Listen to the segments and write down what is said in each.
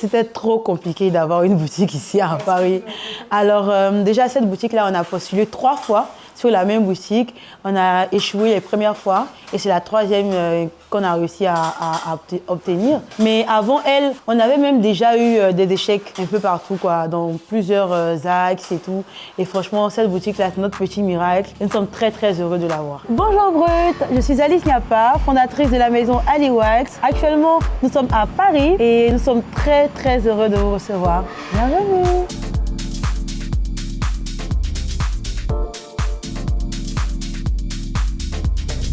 C'était trop compliqué d'avoir une boutique ici à Paris. Alors déjà, cette boutique-là, on a postulé 3 fois sur la même boutique. On a échoué les premières fois et c'est la 3e qu'on a réussi à obtenir. Mais avant elle, on avait même déjà eu des échecs un peu partout, quoi, dans plusieurs axes et tout. Et franchement, cette boutique-là, c'est notre petit miracle. Et nous sommes très, très heureux de l'avoir. Bonjour Brut, je suis Alice Niapa, fondatrice de la maison AliWax. Actuellement, nous sommes à Paris et nous sommes très, très heureux de vous recevoir. Bienvenue.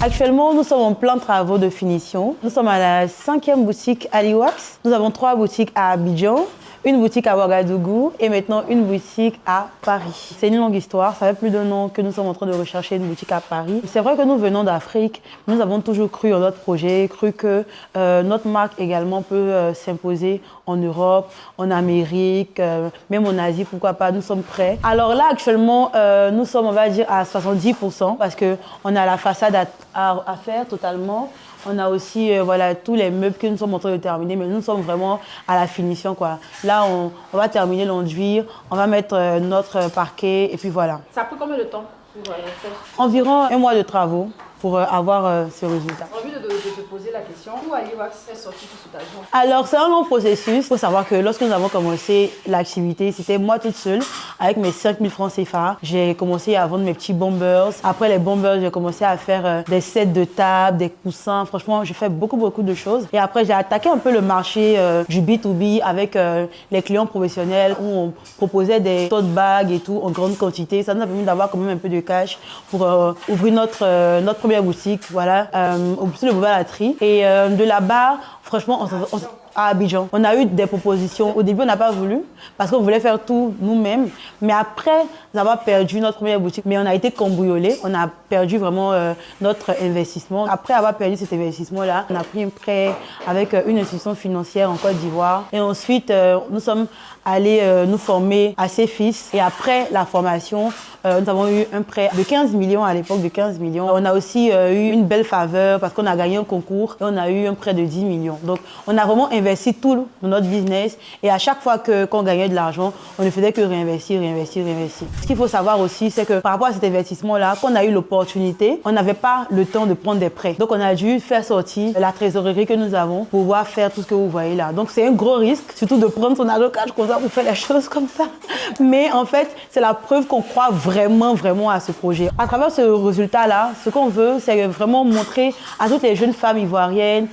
Actuellement, nous sommes en plein travaux de finition. Nous sommes à la 5e boutique AliWax. Nous avons 3 boutiques à Abidjan, une boutique à Ouagadougou et maintenant une boutique à Paris. C'est une longue histoire, ça fait plus d'1 an que nous sommes en train de rechercher une boutique à Paris. C'est vrai que nous venons d'Afrique, nous avons toujours cru en notre projet, cru que notre marque également peut s'imposer en Europe, en Amérique, même en Asie, pourquoi pas, nous sommes prêts. Alors là, actuellement, nous sommes, on va dire, à 70% parce qu'on a la façade à faire totalement. On a aussi voilà, tous les meubles que nous sommes en train de terminer, mais nous sommes vraiment à la finition, quoi. Là, on va terminer l'enduire, on va mettre notre parquet et puis voilà. Ça a pris combien de temps pour faire? Environ 1 mois de travaux pour avoir ce résultat. J'ai envie de te poser la question, où AliWax est sorti tout cet argent? Alors, c'est un long processus. Il faut savoir que lorsque nous avons commencé l'activité, c'était moi toute seule, avec mes 5 000 francs CFA. J'ai commencé à vendre mes petits bombers. Après les bombers, j'ai commencé à faire des sets de table, des coussins. Franchement, j'ai fait beaucoup de choses. Et après, j'ai attaqué un peu le marché du B2B avec les clients professionnels où on proposait des tote bags et tout en grande quantité. Ça nous a permis d'avoir quand même un peu de cash pour ouvrir notre première boutique, voilà, sur le boulevard Latry. Et de là-bas, franchement, à Abidjan, on a eu des propositions. Au début, on n'a pas voulu parce qu'on voulait faire tout nous-mêmes. Mais après avoir perdu notre première boutique, mais on a été cambriolés, on a perdu vraiment notre investissement. Après avoir perdu cet investissement-là, on a pris un prêt avec une institution financière en Côte d'Ivoire. Et ensuite, nous sommes allés nous former à CEFIS. Et après la formation, nous avons eu un prêt de 15 millions à l'époque, de 15 millions. On a aussi eu une belle faveur parce qu'on a gagné un concours et on a eu un prêt de 10 millions. Donc, on a vraiment investi tout dans notre business et à chaque fois qu'on gagnait de l'argent, on ne faisait que réinvestir. Ce qu'il faut savoir aussi, c'est que par rapport à cet investissement-là, quand on a eu l'opportunité, on n'avait pas le temps de prendre des prêts. Donc, on a dû faire sortir la trésorerie que nous avons pour pouvoir faire tout ce que vous voyez là. Donc, c'est un gros risque, surtout de prendre son argent cash comme ça pour faire les choses comme ça. Mais en fait, c'est la preuve qu'on croit vraiment à ce projet. À travers ce résultat-là, ce qu'on veut, c'est vraiment montrer à toutes les jeunes femmes ivoiriennes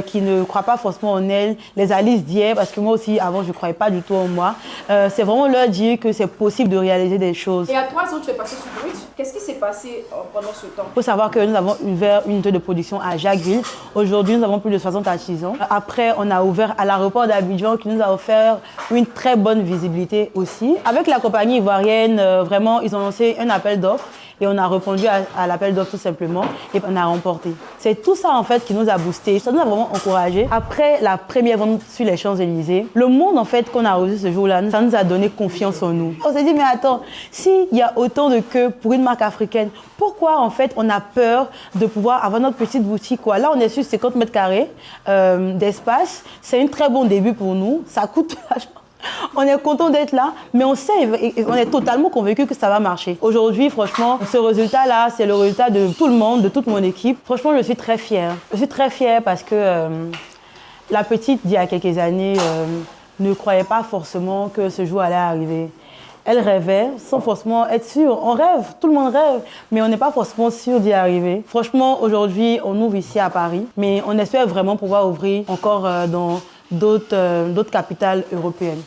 qui ne croient pas forcément en elles, les Alice Dier, parce que moi aussi, avant, je ne croyais pas du tout en moi. C'est vraiment leur dire que c'est possible de réaliser des choses. Et à 3 ans, tu es passé sur Brut. Qu'est-ce qui s'est passé pendant ce temps? Il faut savoir que nous avons ouvert une unité de production à Jacquesville. Aujourd'hui, nous avons plus de 60 artisans. Après, on a ouvert à l'aéroport d'Abidjan qui nous a offert une très bonne visibilité aussi. Avec la compagnie ivoirienne, vraiment, ils ont lancé un appel d'offres. Et on a répondu à l'appel d'offres tout simplement et on a remporté. C'est tout ça en fait qui nous a boosté. Ça nous a vraiment encouragé. Après la première vente sur les Champs-Élysées, le monde en fait qu'on a reçu ce jour-là, ça nous a donné confiance en nous. On s'est dit mais attends, s'il y a autant de queues pour une marque africaine, pourquoi en fait on a peur de pouvoir avoir notre petite boutique quoi? Là on est sur 50 mètres carrés d'espace. C'est un très bon début pour nous. Ça coûte vachement. On est content d'être là, mais on sait, on est totalement convaincu que ça va marcher. Aujourd'hui, franchement, ce résultat-là, c'est le résultat de tout le monde, de toute mon équipe. Franchement, je suis très fière. Je suis très fière parce que la petite, d'il y a quelques années, ne croyait pas forcément que ce jour allait arriver. Elle rêvait sans forcément être sûre. On rêve, tout le monde rêve, mais on n'est pas forcément sûr d'y arriver. Franchement, aujourd'hui, on ouvre ici à Paris, mais on espère vraiment pouvoir ouvrir encore dans d'autres capitales européennes.